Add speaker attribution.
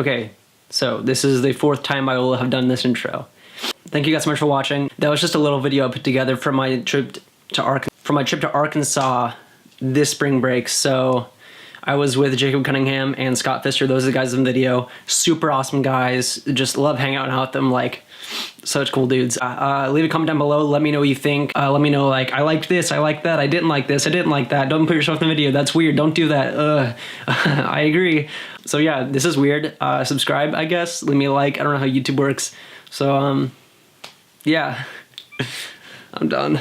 Speaker 1: Okay, so this is the 4th time I will have done this intro. Thank you guys so much for watching. That was just a little video I put together from my trip to Arkansas this spring break. So I was with Jacob Cunningham and Scott Pfister. Those are the guys in the video. Super awesome guys. Just love hanging out with them. Like, such cool dudes. Leave a comment down below. Let me know what you think. Let me know, like, I liked this, I liked that, I didn't like this, I didn't like that. Don't put yourself in the video. That's weird. Don't do that. I agree. So yeah, this is weird. Subscribe, I guess. Leave me a like. I don't know how YouTube works. So, yeah. I'm done.